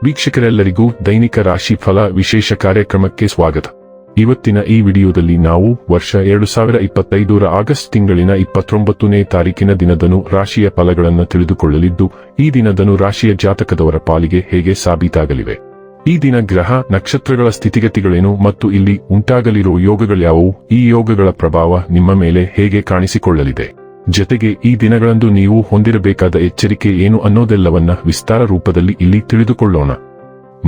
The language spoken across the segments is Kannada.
ವೀಕ್ಷಕರೆಲ್ಲರಿಗೂ ದೈನಿಕ ರಾಶಿ ಫಲ ವಿಶೇಷ ಕಾರ್ಯಕ್ರಮಕ್ಕೆ ಸ್ವಾಗತ. ಇವತ್ತಿನ ಈ ವಿಡಿಯೋದಲ್ಲಿ ನಾವು ವರ್ಷ 2025ರ ಆಗಸ್ಟ್ ತಿಂಗಳಿನ 29ನೇ ತಾರೀಕಿನ ದಿನದನು ರಾಶಿಯ ಫಲಗಳನ್ನು ತಿಳಿದುಕೊಳ್ಳಲಿದ್ದು, ಈ ದಿನದನು ರಾಶಿಯ ಜಾತಕದವರ ಪಾಲಿಗೆ ಹೇಗೆ ಸಾಬೀತಾಗಲಿವೆ, ಈ ದಿನ ಗ್ರಹ ನಕ್ಷತ್ರಗಳ ಸ್ಥಿತಿಗತಿಗಳೇನು ಮತ್ತು ಇಲ್ಲಿ ಉಂಟಾಗಲಿರುವ ಯೋಗಗಳ್ಯಾವುವು, ಈ ಯೋಗಗಳ ಪ್ರಭಾವ ನಿಮ್ಮ ಮೇಲೆ ಹೇಗೆ ಕಾಣಿಸಿಕೊಳ್ಳಲಿದೆ, ಜತೆಗೆ ಈ ದಿನಗಳಂದು ನೀವು ಹೊಂದಿರಬೇಕಾದ ಎಚ್ಚರಿಕೆ ಏನು ಅನ್ನೋದೆಲ್ಲವನ್ನ ವಿಸ್ತಾರ ರೂಪದಲ್ಲಿ ಇಲ್ಲಿ ತಿಳಿದುಕೊಳ್ಳೋಣ.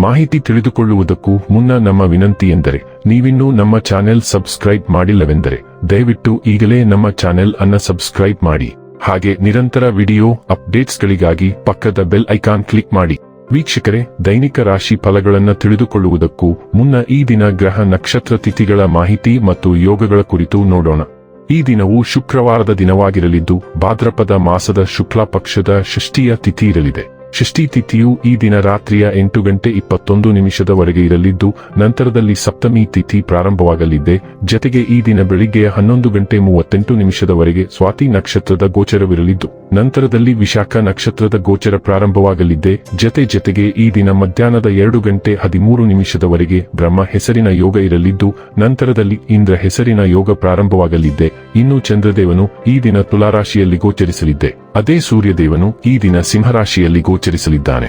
ಮಾಹಿತಿ ತಿಳಿದುಕೊಳ್ಳುವುದಕ್ಕೂ ಮುನ್ನ ನಮ್ಮ ವಿನಂತಿ ಎಂದರೆ, ನೀವಿನ್ನೂ ನಮ್ಮ ಚಾನೆಲ್ ಸಬ್ಸ್ಕ್ರೈಬ್ ಮಾಡಿಲ್ಲವೆಂದರೆ ದಯವಿಟ್ಟು ಈಗಲೇ ನಮ್ಮ ಚಾನೆಲ್ ಅನ್ನ ಸಬ್ಸ್ಕ್ರೈಬ್ ಮಾಡಿ. ಹಾಗೆ ನಿರಂತರ ವಿಡಿಯೋ ಅಪ್ಡೇಟ್ಸ್ಗಳಿಗಾಗಿ ಪಕ್ಕದ ಬೆಲ್ ಐಕಾನ್ ಕ್ಲಿಕ್ ಮಾಡಿ. ವೀಕ್ಷಕರೇ, ದೈನಿಕ ರಾಶಿ ಫಲಗಳನ್ನು ತಿಳಿದುಕೊಳ್ಳುವುದಕ್ಕೂ ಮುನ್ನ ಈ ದಿನ ಗ್ರಹ ನಕ್ಷತ್ರ ತಿಥಿಗಳ ಮಾಹಿತಿ ಮತ್ತು ಯೋಗಗಳ ಕುರಿತು ನೋಡೋಣ. ಈ ದಿನವು ಶುಕ್ರವಾರದ ದಿನವಾಗಿರಲಿದ್ದು, ಭಾದ್ರಪದ ಮಾಸದ ಶುಕ್ಲ ಪಕ್ಷದ ಷಷ್ಠಿಯ ತಿಥಿ ಇರಲಿದೆ. ಷಷ್ಠಿ ತಿಥಿಯು ಈ ದಿನ ರಾತ್ರಿಯ 8:21 ಇರಲಿದ್ದು, ನಂತರದಲ್ಲಿ ಸಪ್ತಮಿ ತಿಥಿ ಪ್ರಾರಂಭವಾಗಲಿದೆ. ಜತೆಗೆ ಈ ದಿನ ಬೆಳಿಗ್ಗೆ 11:38 ಸ್ವಾತಿ ನಕ್ಷತ್ರದ ಗೋಚರವಿರಲಿದ್ದು, ನಂತರದಲ್ಲಿ ವಿಶಾಖ ನಕ್ಷತ್ರದ ಗೋಚರ ಪ್ರಾರಂಭವಾಗಲಿದೆ. ಜತೆಗೆ ಈ ದಿನ ಮಧ್ಯಾಹ್ನದ 2:13 ಬ್ರಹ್ಮ ಹೆಸರಿನ ಯೋಗ ಇರಲಿದ್ದು, ನಂತರದಲ್ಲಿ ಇಂದ್ರ ಹೆಸರಿನ ಯೋಗ ಪ್ರಾರಂಭವಾಗಲಿದೆ. ಇನ್ನು ಚಂದ್ರದೇವನು ಈ ದಿನ ತುಲಾರಾಶಿಯಲ್ಲಿ ಗೋಚರಿಸಲಿದೆ. ಅದೇ ಸೂರ್ಯದೇವನು ಈ ದಿನ ಸಿಂಹರಾಶಿಯಲ್ಲಿ ಗೋಚರಿಸಲಿದ್ದಾನೆ.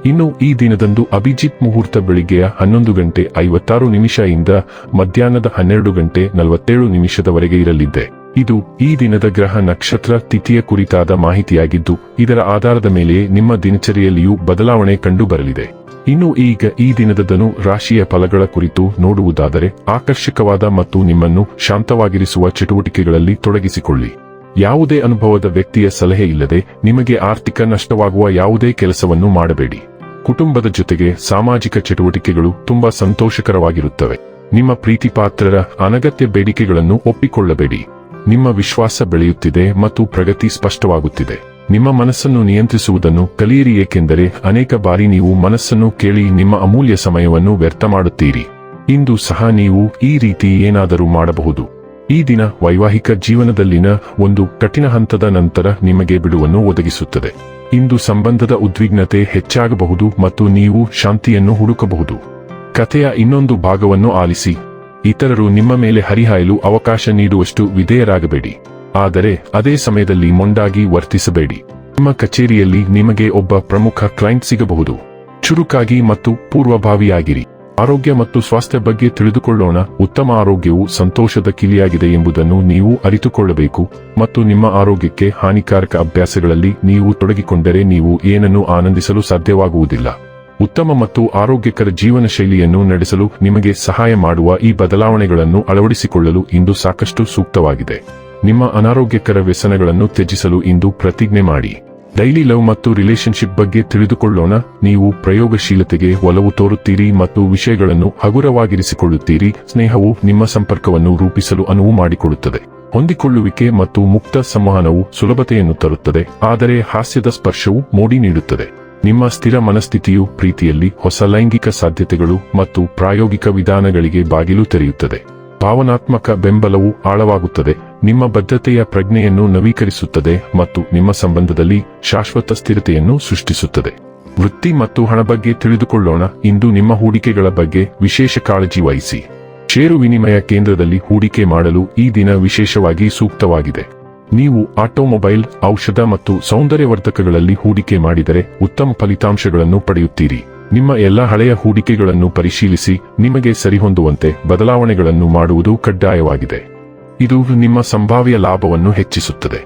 ಇನ್ನು ಈ ದಿನದಂದು ಅಭಿಜಿತ್ ಮುಹೂರ್ತ ಬೆಳಿಗ್ಗೆ 11:56 ಇಂದ ಮಧ್ಯಾಹ್ನದ 12:47 ಇರಲಿದೆ. ಇದು ಈ ದಿನದ ಗ್ರಹ ನಕ್ಷತ್ರ ತಿಥಿಯ ಕುರಿತಾದ ಮಾಹಿತಿಯಾಗಿದ್ದು, ಇದರ ಆಧಾರದ ಮೇಲೆಯೇ ನಿಮ್ಮ ದಿನಚರಿಯಲ್ಲಿಯೂ ಬದಲಾವಣೆ ಕಂಡುಬರಲಿದೆ. ಇನ್ನು ಈಗ ಈ ದಿನದ ರಾಶಿಯ ಫಲಗಳ ಕುರಿತು ನೋಡುವುದಾದರೆ, ಆಕರ್ಷಕವಾದ ಮತ್ತು ನಿಮ್ಮನ್ನು ಶಾಂತವಾಗಿರಿಸುವ ಚಟುವಟಿಕೆಗಳಲ್ಲಿ ತೊಡಗಿಸಿಕೊಳ್ಳಿ. ಯಾವುದೇ ಅನುಭವದ ವ್ಯಕ್ತಿಯ ಸಲಹೆ ಇಲ್ಲದೆ ನಿಮಗೆ ಆರ್ಥಿಕ ನಷ್ಟವಾಗುವ ಯಾವುದೇ ಕೆಲಸವನ್ನು ಮಾಡಬೇಡಿ. ಕುಟುಂಬದ ಜೊತೆಗೆ ಸಾಮಾಜಿಕ ಚಟುವಟಿಕೆಗಳು ತುಂಬಾ ಸಂತೋಷಕರವಾಗಿರುತ್ತವೆ. ನಿಮ್ಮ ಪ್ರೀತಿಪಾತ್ರರ ಅನಗತ್ಯ ಬೇಡಿಕೆಗಳನ್ನು ಒಪ್ಪಿಕೊಳ್ಳಬೇಡಿ. ನಿಮ್ಮ ವಿಶ್ವಾಸ ಬೆಳೆಯುತ್ತಿದೆ ಮತ್ತು ಪ್ರಗತಿ ಸ್ಪಷ್ಟವಾಗುತ್ತಿದೆ. ನಿಮ್ಮ ಮನಸ್ಸನ್ನು ನಿಯಂತ್ರಿಸುವುದನ್ನು ಕಲಿಯಿರಿ, ಏಕೆಂದರೆ ಅನೇಕ ಬಾರಿ ನೀವು ಮನಸ್ಸನ್ನು ಕೇಳಿ ನಿಮ್ಮ ಅಮೂಲ್ಯ ಸಮಯವನ್ನು ವ್ಯರ್ಥ ಮಾಡುತ್ತೀರಿ. ಇಂದು ಸಹ ನೀವು ಈ ರೀತಿ ಏನಾದರೂ ಮಾಡಬಹುದು. ಈ ದಿನ ವೈವಾಹಿಕ ಜೀವನದಲ್ಲಿನ ಒಂದು ಕಠಿಣ ಹಂತದ ನಂತರ ನಿಮಗೆ ಬಿಡುವನ್ನು ಒದಗಿಸುತ್ತದೆ. ಇಂದು ಸಂಬಂಧದ ಉದ್ವಿಗ್ನತೆ ಹೆಚ್ಚಾಗಬಹುದು ಮತ್ತು ನೀವು ಶಾಂತಿಯನ್ನು ಹುಡುಕಬಹುದು. ಕಥೆಯ ಇನ್ನೊಂದು ಭಾಗವನ್ನು ಆಲಿಸಿ. ಇತರರು ನಿಮ್ಮ ಮೇಲೆ ಹರಿಹಾಯಲು ಅವಕಾಶ ನೀಡುವಷ್ಟು ವಿಧೇಯರಾಗಬೇಡಿ, ಆದರೆ ಅದೇ ಸಮಯದಲ್ಲಿ ಮೊಂಡಾಗಿ ವರ್ತಿಸಬೇಡಿ. ನಿಮ್ಮ ಕಚೇರಿಯಲ್ಲಿ ನಿಮಗೆ ಒಬ್ಬ ಪ್ರಮುಖ ಕ್ಲೈಂಟ್ ಸಿಗಬಹುದು. ಚುರುಕಾಗಿ ಮತ್ತು ಪೂರ್ವಭಾವಿಯಾಗಿರಿ. ಆರೋಗ್ಯ ಮತ್ತು ಸ್ವಾಸ್ಥ್ಯ ಬಗ್ಗೆ ತಿಳಿದುಕೊಳ್ಳೋಣ. ಉತ್ತಮ ಆರೋಗ್ಯವು ಸಂತೋಷದ ಕಿಲಿಯಾಗಿದೆ ಎಂಬುದನ್ನು ನೀವು ಅರಿತುಕೊಳ್ಳಬೇಕು ಮತ್ತು ನಿಮ್ಮ ಆರೋಗ್ಯಕ್ಕೆ ಹಾನಿಕಾರಕ ಅಭ್ಯಾಸಗಳಲ್ಲಿ ನೀವು ತೊಡಗಿಕೊಂಡರೆ ನೀವು ಏನನ್ನೂ ಆನಂದಿಸಲು ಸಾಧ್ಯವಾಗುವುದಿಲ್ಲ. ಉತ್ತಮ ಮತ್ತು ಆರೋಗ್ಯಕರ ಜೀವನ ಶೈಲಿಯನ್ನು ನಡೆಸಲು ನಿಮಗೆ ಸಹಾಯ ಮಾಡುವ ಈ ಬದಲಾವಣೆಗಳನ್ನು ಅಳವಡಿಸಿಕೊಳ್ಳಲು ಇಂದು ಸಾಕಷ್ಟು ಸೂಕ್ತವಾಗಿದೆ. ನಿಮ್ಮ ಅನಾರೋಗ್ಯಕರ ವ್ಯಸನಗಳನ್ನು ತ್ಯಜಿಸಲು ಇಂದು ಪ್ರತಿಜ್ಞೆ ಮಾಡಿ. ಡೈಲಿ ಲವ್ ಮತ್ತು ರಿಲೇಶನ್ಶಿಪ್ ಬಗ್ಗೆ ತಿಳಿದುಕೊಳ್ಳೋಣ. ನೀವು ಪ್ರಯೋಗಶೀಲತೆಗೆ ಒಲವು ತೋರುತ್ತೀರಿ ಮತ್ತು ವಿಷಯಗಳನ್ನು ಹಗುರವಾಗಿರಿಸಿಕೊಳ್ಳುತ್ತೀರಿ. ಸ್ನೇಹವು ನಿಮ್ಮ ಸಂಪರ್ಕವನ್ನು ರೂಪಿಸಲು ಅನುವು ಮಾಡಿಕೊಡುತ್ತದೆ. ಹೊಂದಿಕೊಳ್ಳುವಿಕೆ ಮತ್ತು ಮುಕ್ತ ಸಂವಹನವು ಸುಲಭತೆಯನ್ನು ತರುತ್ತದೆ, ಆದರೆ ಹಾಸ್ಯದ ಸ್ಪರ್ಶವು ಮೋಡಿ ನೀಡುತ್ತದೆ. ನಿಮ್ಮ ಸ್ಥಿರ ಮನಸ್ಥಿತಿಯು ಪ್ರೀತಿಯಲ್ಲಿ ಹೊಸ ಲೈಂಗಿಕ ಸಾಧ್ಯತೆಗಳು ಮತ್ತು ಪ್ರಾಯೋಗಿಕ ವಿಧಾನಗಳಿಗೆ ಬಾಗಿಲು ತೆರೆಯುತ್ತದೆ. ಭಾವನಾತ್ಮಕ ಬೆಂಬಲವು ಆಳವಾಗುತ್ತದೆ, ನಿಮ್ಮ ಬದ್ಧತೆಯ ಪ್ರಜ್ಞೆಯನ್ನು ನವೀಕರಿಸುತ್ತದೆ ಮತ್ತು ನಿಮ್ಮ ಸಂಬಂಧದಲ್ಲಿ ಶಾಶ್ವತ ಸ್ಥಿರತೆಯನ್ನು ಸೃಷ್ಟಿಸುತ್ತದೆ. ವೃತ್ತಿ ಮತ್ತು ಹಣ ಬಗ್ಗೆ ತಿಳಿದುಕೊಳ್ಳೋಣ. ಇಂದು ನಿಮ್ಮ ಹೂಡಿಕೆಗಳ ಬಗ್ಗೆ ವಿಶೇಷ ಕಾಳಜಿ ವಹಿಸಿ. ಷೇರು ವಿನಿಮಯ ಕೇಂದ್ರದಲ್ಲಿ ಹೂಡಿಕೆ ಮಾಡಲು ಈ ದಿನ ವಿಶೇಷವಾಗಿ ಸೂಕ್ತವಾಗಿದೆ. ನೀವು ಆಟೋಮೊಬೈಲ್, ಔಷಧ ಮತ್ತು ಸೌಂದರ್ಯವರ್ಧಕಗಳಲ್ಲಿ ಹೂಡಿಕೆ ಮಾಡಿದರೆ ಉತ್ತಮ ಫಲಿತಾಂಶಗಳನ್ನು ಪಡೆಯುತ್ತೀರಿ. ನಿಮ್ಮ ಎಲ್ಲ ಹಳೆಯ ಹೂಡಿಕೆಗಳನ್ನು ಪರಿಶೀಲಿಸಿ ನಿಮಗೆ ಸರಿಹೊಂದುವಂತೆ ಬದಲಾವಣೆಗಳನ್ನು ಮಾಡುವುದು ಕಡ್ಡಾಯವಾಗಿದೆ. ಇದು ನಿಮ್ಮ ಸಂಭಾವ್ಯ ಲಾಭವನ್ನು ಹೆಚ್ಚಿಸುತ್ತದೆ.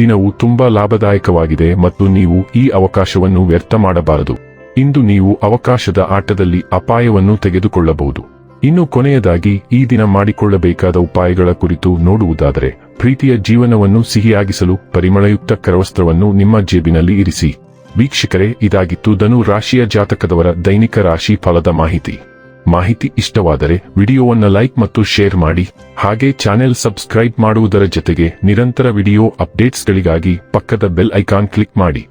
ದಿನವು ತುಂಬಾ ಲಾಭದಾಯಕವಾಗಿದೆ ಮತ್ತು ನೀವು ಈ ಅವಕಾಶವನ್ನು ವ್ಯರ್ಥ ಮಾಡಬಾರದು. ಇಂದು ನೀವು ಅವಕಾಶದ ಆಟದಲ್ಲಿ ಅಪಾಯವನ್ನು ತೆಗೆದುಕೊಳ್ಳಬಹುದು. ಇನ್ನು ಕೊನೆಯದಾಗಿ ಈ ದಿನ ಮಾಡಿಕೊಳ್ಳಬೇಕಾದ ಉಪಾಯಗಳ ಕುರಿತು ನೋಡುವುದಾದರೆ, ಪ್ರೀತಿಯ ಜೀವನವನ್ನು ಸಿಹಿಯಾಗಿಸಲು ಪರಿಮಳಯುಕ್ತ ಕರವಸ್ತ್ರವನ್ನು ನಿಮ್ಮ ಜೇಬಿನಲ್ಲಿ ಇರಿಸಿ. ವೀಕ್ಷಕರೇ, ಇದಾಗಿತ್ತು ಧನು ರಾಶಿಯ ಜಾತಕದವರ ದೈನಿಕ ರಾಶಿ ಫಲದ ಮಾಹಿತಿ ಇಷ್ಟವಾದರೆ ವಿಡಿಯೋವನ್ನು ಲೈಕ್ ಮತ್ತು ಶೇರ್ ಮಾಡಿ. ಹಾಗೆ ಚಾನೆಲ್ ಸಬ್ಸ್ಕ್ರೈಬ್ ಮಾಡುವುದರ ಜೊತೆಗೆ ನಿರಂತರ ವಿಡಿಯೋ ಅಪ್ಡೇಟ್ಸ್ಗಳಿಗಾಗಿ ಪಕ್ಕದ ಬೆಲ್ ಐಕಾನ್ ಕ್ಲಿಕ್ ಮಾಡಿ.